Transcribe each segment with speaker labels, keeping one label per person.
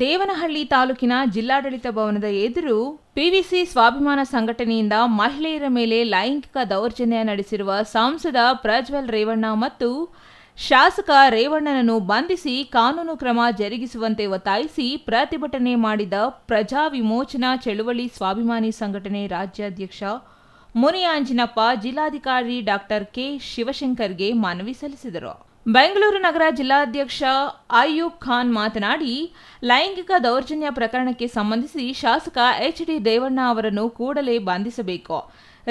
Speaker 1: ದೇವನಹಳ್ಳಿ ತಾಲೂಕಿನ ಜಿಲ್ಲಾಡಳಿತ ಭವನದ ಎದುರು ಪಿವಿಸಿ ಸ್ವಾಭಿಮಾನ ಸಂಘಟನೆಯಿಂದ ಮಹಿಳೆಯರ ಮೇಲೆ ಲೈಂಗಿಕ ದೌರ್ಜನ್ಯ ನಡೆಸಿರುವ ಸಂಸದ ಪ್ರಜ್ವಲ್ ರೇವಣ್ಣ ಮತ್ತು ಶಾಸಕ ರೇವಣ್ಣನನ್ನು ಬಂಧಿಸಿ ಕಾನೂನು ಕ್ರಮ ಜರುಗಿಸುವಂತೆ ಒತ್ತಾಯಿಸಿ ಪ್ರತಿಭಟನೆ ಮಾಡಿದ ಪ್ರಜಾ ವಿಮೋಚನಾ ಚಳುವಳಿ ಸ್ವಾಭಿಮಾನಿ ಸಂಘಟನೆ ರಾಜ್ಯಾಧ್ಯಕ್ಷ ಮುನಿಯಾಂಜಿನಪ್ಪ ಜಿಲ್ಲಾಧಿಕಾರಿ ಡಾಕ್ಟರ್ ಕೆ ಶಿವಶಂಕರ್ಗೆ ಮನವಿ ಸಲ್ಲಿಸಿದರು. ಬೆಂಗಳೂರು ನಗರ ಜಿಲ್ಲಾಧ್ಯಕ್ಷ ಅಯ್ಯೂಬ್ ಖಾನ್ ಮಾತನಾಡಿ, ಲೈಂಗಿಕ ದೌರ್ಜನ್ಯ ಪ್ರಕರಣಕ್ಕೆ ಸಂಬಂಧಿಸಿ ಶಾಸಕ ಎಚ್.ಡಿ. ರೇವಣ್ಣ ಅವರನ್ನು ಕೂಡಲೇ ಬಂಧಿಸಬೇಕು.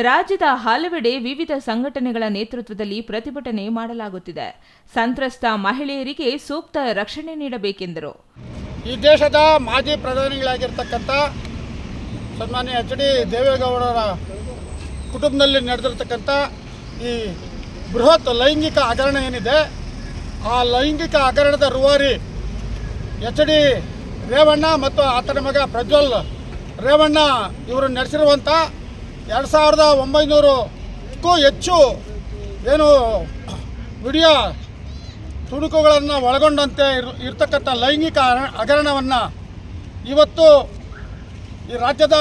Speaker 1: ರಾಜ್ಯದ ಹಲವೆಡೆ ವಿವಿಧ ಸಂಘಟನೆಗಳ ನೇತೃತ್ವದಲ್ಲಿ ಪ್ರತಿಭಟನೆ ಮಾಡಲಾಗುತ್ತಿದೆ. ಸಂತ್ರಸ್ತ ಮಹಿಳೆಯರಿಗೆ ಸೂಕ್ತ ರಕ್ಷಣೆ ನೀಡಬೇಕೆಂದರು.
Speaker 2: ಈ ದೇಶದ ಮಾಜಿ ಪ್ರಧಾನಿಗಳಾಗಿರ್ತಕ್ಕಂಥ ಸನ್ಮಾನ್ಯ ಎಚ್.ಡಿ. ದೇವೇಗೌಡರ ಕುಟುಂಬದಲ್ಲಿ ನಡೆದಿರ್ತಕ್ಕಂಥ ಈ ಬೃಹತ್ ಲೈಂಗಿಕ ಹಗರಣ ಏನಿದೆ, ಆ ಲೈಂಗಿಕ ಹಗರಣದ ರೂವಾರಿ ಎಚ್.ಡಿ. ರೇವಣ್ಣ ಮತ್ತು ಆತನ ಮಗ ಪ್ರಜ್ವಲ್ ರೇವಣ್ಣ ಇವರು ನಡೆಸಿರುವಂಥ 2900ಕ್ಕೂ ಹೆಚ್ಚು ಏನು ವಿಡಿಯೋ ತುಣುಕುಗಳನ್ನು ಒಳಗೊಂಡಂತೆ ಇರ್ತಕ್ಕಂಥ ಲೈಂಗಿಕ ಹಗರಣವನ್ನು ಇವತ್ತು ಈ ರಾಜ್ಯದ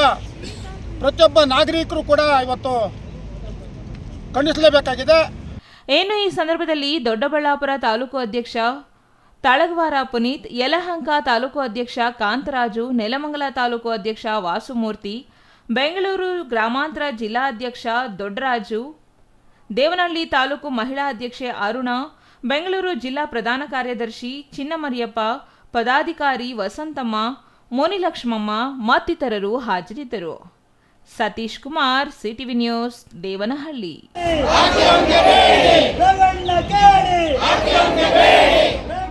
Speaker 2: ಪ್ರತಿಯೊಬ್ಬ ನಾಗರಿಕರು ಕೂಡ ಇವತ್ತು ಖಂಡಿಸಲೇಬೇಕಾಗಿದೆ.
Speaker 1: ಈ ಸಂದರ್ಭದಲ್ಲಿ ದೊಡ್ಡಬಳ್ಳಾಪುರ ತಾಲೂಕು ಅಧ್ಯಕ್ಷ ತಳಗವಾರ ಪುನೀತ್, ಯಲಹಂಕ ತಾಲೂಕು ಅಧ್ಯಕ್ಷ ಕಾಂತರಾಜು, ನೆಲಮಂಗಲ ತಾಲೂಕು ಅಧ್ಯಕ್ಷ ವಾಸುಮೂರ್ತಿ, ಬೆಂಗಳೂರು ಗ್ರಾಮಾಂತರ ಜಿಲ್ಲಾ ಅಧ್ಯಕ್ಷ ದೊಡ್ಡರಾಜು, ದೇವನಹಳ್ಳಿ ತಾಲೂಕು ಮಹಿಳಾ ಅಧ್ಯಕ್ಷೆ ಅರುಣ, ಬೆಂಗಳೂರು ಜಿಲ್ಲಾ ಪ್ರಧಾನ ಕಾರ್ಯದರ್ಶಿ ಚಿನ್ನಮರಿಯಪ್ಪ, ಪದಾಧಿಕಾರಿ ವಸಂತಮ್ಮ, ಮುನಿಲಕ್ಷ್ಮಮ್ಮ ಮತ್ತಿತರರು ಹಾಜರಿದ್ದರು. Satish Kumar, CTV news, Devanahalli.